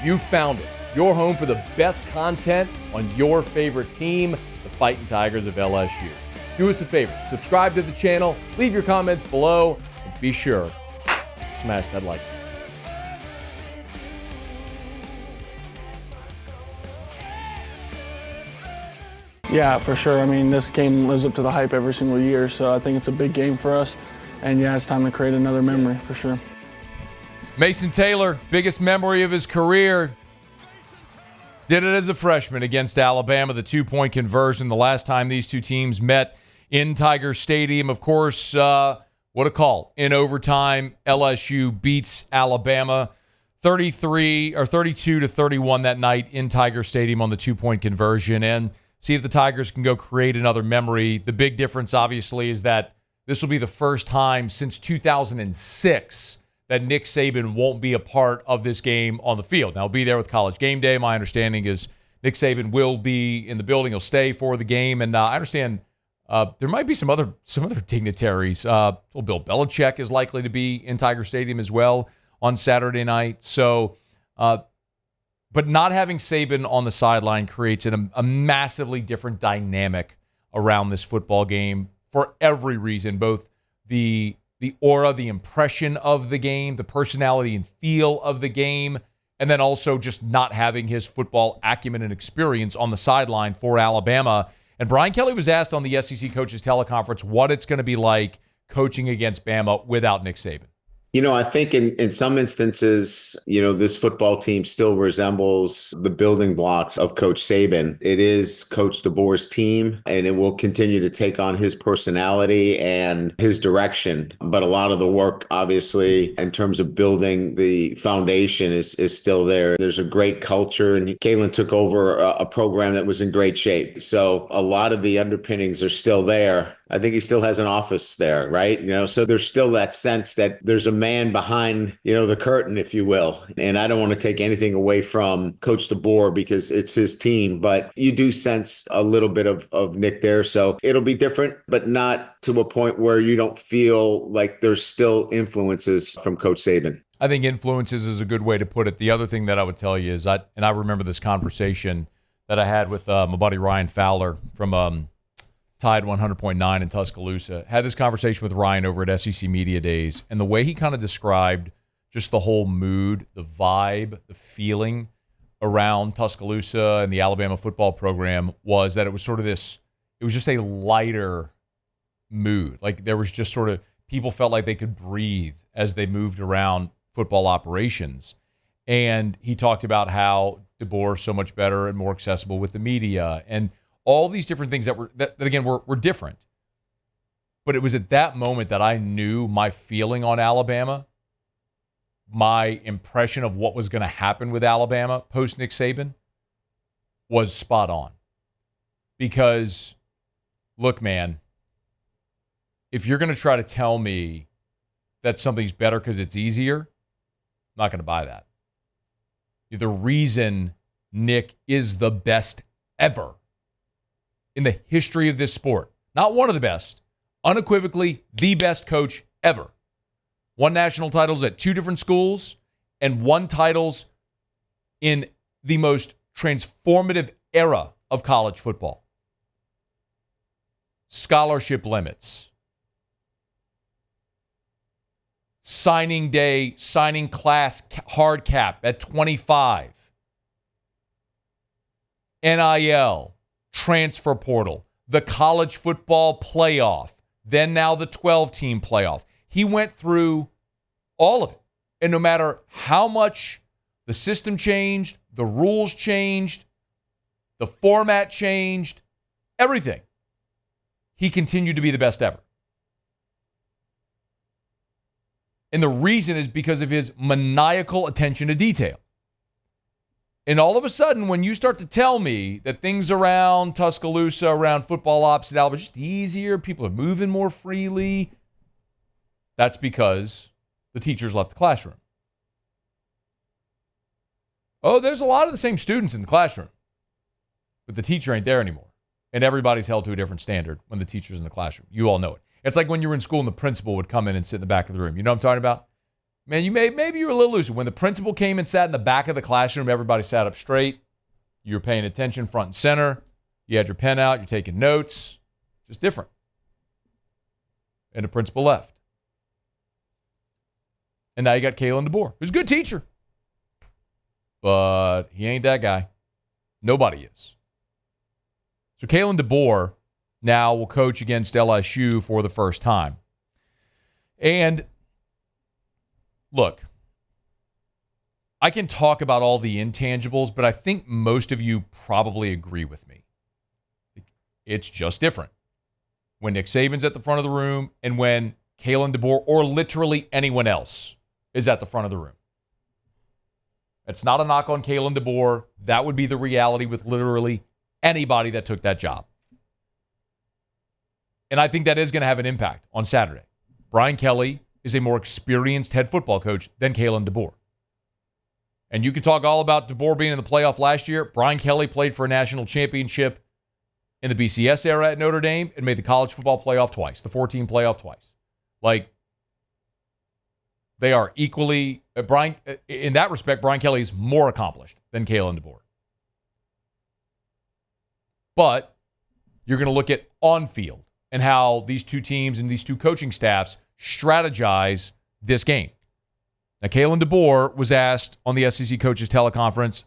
You found it. Your home for the best content on your favorite team, the Fighting Tigers of LSU. Do us a favor, subscribe to the channel, leave your comments below, and be sure to smash that like button. Yeah, for sure. I mean, this game lives up to the hype every single year, so I think it's a big game for us. And yeah, it's time to create another memory for sure. Mason Taylor, biggest memory of his career. Did it as a freshman against Alabama, the two-point conversion, the last time these two teams met in Tiger Stadium. Of course, what a call. In overtime, LSU beats Alabama 32-31 that night in Tiger Stadium on the two-point conversion. And see if the Tigers can go create another memory. The big difference, obviously, is that this will be the first time since 2006 that Nick Saban won't be a part of this game on the field. Now, he'll be there with College Game Day. My understanding is Nick Saban will be in the building. He'll stay for the game. And I understand there might be some other dignitaries. Bill Belichick is likely to be in Tiger Stadium as well on Saturday night. So, but not having Saban on the sideline creates a massively different dynamic around this football game for every reason, both the aura, the impression of the game, the personality and feel of the game, and then also just not having his football acumen and experience on the sideline for Alabama. And Brian Kelly was asked on the SEC Coaches Teleconference what it's going to be like coaching against Bama without Nick Saban. You know, I think in some instances, this football team still resembles the building blocks of Coach Saban. It is Coach DeBoer's team, and it will continue to take on his personality and his direction. But a lot of the work, obviously, in terms of building the foundation is still there. There's a great culture, and Kalen took over a program that was in great shape. So a lot of the underpinnings are still there. I think he still has an office there, right? So there's still that sense that there's a man behind, the curtain, if you will. And I don't want to take anything away from Coach DeBoer because it's his team, but you do sense a little bit of Nick there. So it'll be different, but not to a point where you don't feel like there's still influences from Coach Saban. I think influences is a good way to put it. The other thing that I would tell you is I remember this conversation that I had with my buddy Ryan Fowler from Tide 100.9 in Tuscaloosa. Had this conversation with Ryan over at SEC Media Days, and the way he kind of described just the whole mood, the vibe, the feeling around Tuscaloosa and the Alabama football program was that it was sort of it was just a lighter mood. Like there was just sort of, people felt like they could breathe as they moved around football operations. And he talked about how DeBoer is so much better and more accessible with the media and all these different things that were different. But it was at that moment that I knew my feeling on Alabama, my impression of what was going to happen with Alabama post Nick Saban was spot on. Because, look, man, if you're going to try to tell me that something's better because it's easier, I'm not going to buy that. The reason Nick is the best ever in the history of this sport. Not one of the best, unequivocally the best coach ever. Won national titles at two different schools and won titles in the most transformative era of college football. Scholarship limits. Signing day, signing class hard cap at 25. NIL. Transfer portal, the college football playoff, then now the 12-team playoff. He went through all of it. And no matter how much the system changed, the rules changed, the format changed, everything, he continued to be the best ever. And the reason is because of his maniacal attention to detail. And all of a sudden, when you start to tell me that things around Tuscaloosa, around football ops at Alabama, are just easier, people are moving more freely, that's because the teachers left the classroom. Oh, there's a lot of the same students in the classroom, but the teacher ain't there anymore. And everybody's held to a different standard when the teacher's in the classroom. You all know it. It's like when you were in school and the principal would come in and sit in the back of the room. You know what I'm talking about? Man, maybe you were a little lucid. When the principal came and sat in the back of the classroom, everybody sat up straight. You were paying attention front and center. You had your pen out. You're taking notes. Just different. And the principal left. And now you got Kalen DeBoer, who's a good teacher. But he ain't that guy. Nobody is. So Kalen DeBoer now will coach against LSU for the first time. And look, I can talk about all the intangibles, but I think most of you probably agree with me. It's just different when Nick Saban's at the front of the room and when Kalen DeBoer or literally anyone else is at the front of the room. It's not a knock on Kalen DeBoer. That would be the reality with literally anybody that took that job. And I think that is going to have an impact on Saturday. Brian Kelly is a more experienced head football coach than Kalen DeBoer. And you can talk all about DeBoer being in the playoff last year. Brian Kelly played for a national championship in the BCS era at Notre Dame and made the college football playoff twice, the 14 playoff twice. Like, they are equally, in that respect, Brian Kelly is more accomplished than Kalen DeBoer. But you're going to look at on-field and how these two teams and these two coaching staffs strategize this game. Now, Kalen DeBoer was asked on the SEC Coaches Teleconference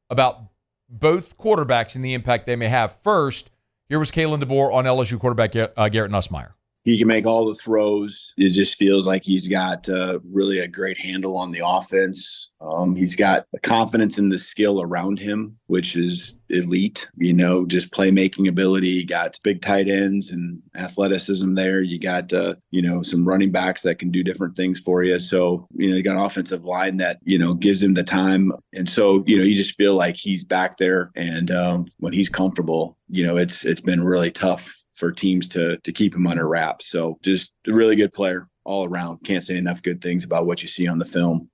about both quarterbacks and the impact they may have. First, here was Kalen DeBoer on LSU quarterback Garrett Nussmeier. He can make all the throws. It just feels like he's got really a great handle on the offense. He's got a confidence in the skill around him, which is elite. Just playmaking ability. You got big tight ends and athleticism there. You got, some running backs that can do different things for you. So, you got an offensive line that, gives him the time. And so, you just feel like he's back there. And when he's comfortable, it's been really tough for teams to keep him under wraps. So just a really good player all around. Can't say enough good things about what you see on the film.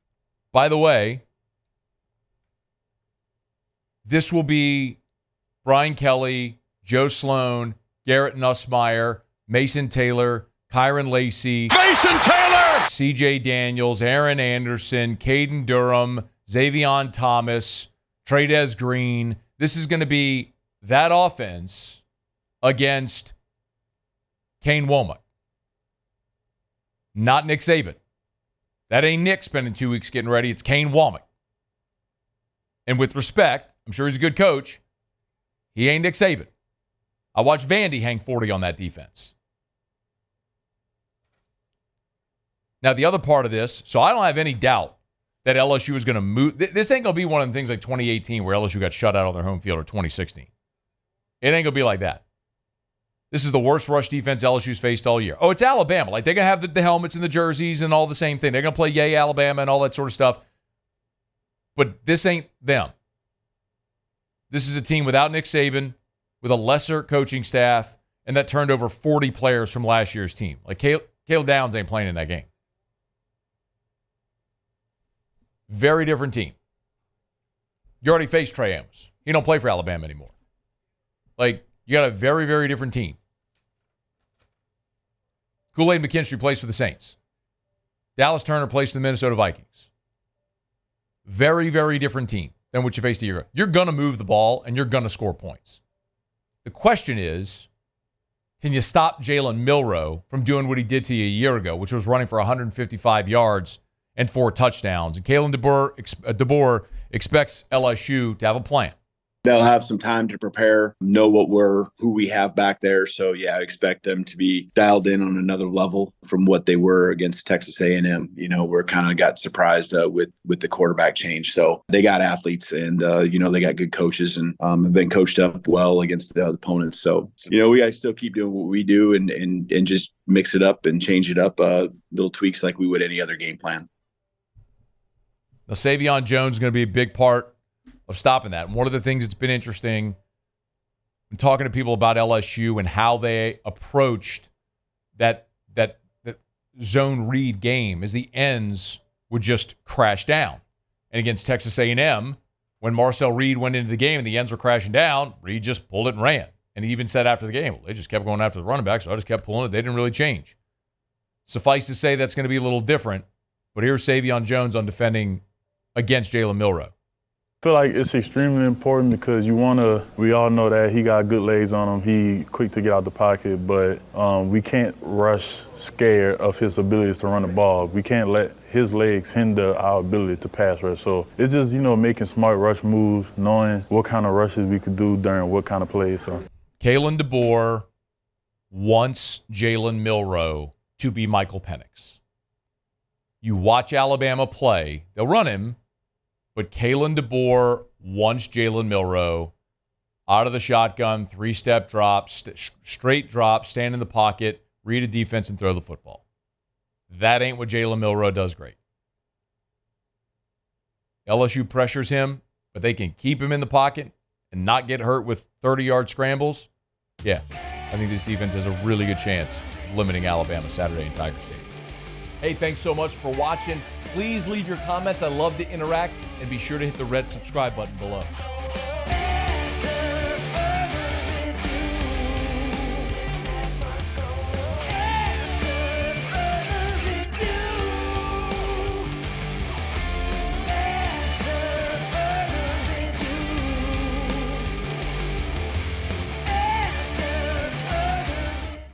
By the way, this will be Brian Kelly, Joe Sloan, Garrett Nussmeier, Mason Taylor, Kyron Lacey, CJ Daniels, Aaron Anderson, Caden Durham, Xavion Thomas, Tradez Green. This is going to be that offense against Kane Womack. Not Nick Saban. That ain't Nick spending 2 weeks getting ready. It's Kane Womack. And with respect, I'm sure he's a good coach. He ain't Nick Saban. I watched Vandy hang 40 on that defense. Now, the other part of this, so I don't have any doubt that LSU is going to move. This ain't going to be one of the things like 2018 where LSU got shut out on their home field or 2016. It ain't going to be like that. This is the worst rush defense LSU's faced all year. Oh, it's Alabama. Like, they're going to have the helmets and the jerseys and all the same thing. They're going to play Yay Alabama and all that sort of stuff. But this ain't them. This is a team without Nick Saban, with a lesser coaching staff, and that turned over 40 players from last year's team. Like, Caleb Downs ain't playing in that game. Very different team. You already faced Trey Amos. He don't play for Alabama anymore. Like, you got a very, very different team. Kool-Aid McKinstry plays for the Saints. Dallas Turner plays for the Minnesota Vikings. Very, very different team than what you faced a year ago. You're going to move the ball, and you're going to score points. The question is, can you stop Jalen Milroe from doing what he did to you a year ago, which was running for 155 yards and 4 touchdowns? And Kalen DeBoer expects LSU to have a plan. They'll have some time to prepare, know who we have back there. So, yeah, I expect them to be dialed in on another level from what they were against Texas A&M. We're kind of got surprised with the quarterback change. So they got athletes and, they got good coaches and have been coached up well against the other opponents. So, we got to still keep doing what we do and just mix it up and change it up, little tweaks like we would any other game plan. Now, Savion Jones is going to be a big part of stopping that. And one of the things that's been interesting in talking to people about LSU and how they approached that zone read game is the ends would just crash down. And against Texas A&M, when Marcel Reed went into the game and the ends were crashing down, Reed just pulled it and ran. And he even said after the game, well, they just kept going after the running back, so I just kept pulling it. They didn't really change. Suffice to say that's going to be a little different. But here's Savion Jones on defending against Jalen Milroe. I feel like it's extremely important because we all know that he got good legs on him. He quick to get out the pocket, but we can't rush scared of his abilities to run the ball. We can't let his legs hinder our ability to pass rush. So it's just, making smart rush moves, knowing what kind of rushes we could do during what kind of plays. So Kalen DeBoer wants Jalen Milroe to be Michael Penix. You watch Alabama play, they'll run him, but Kalen DeBoer wants Jalen Milroe out of the shotgun, 3-step drop, straight drop, stand in the pocket, read a defense, and throw the football. That ain't what Jalen Milroe does great. LSU pressures him, but they can keep him in the pocket and not get hurt with 30-yard scrambles. Yeah, I think this defense has a really good chance of limiting Alabama Saturday in Tiger Stadium. Hey, thanks so much for watching. Please leave your comments. I love to interact. And be sure to hit the red subscribe button below.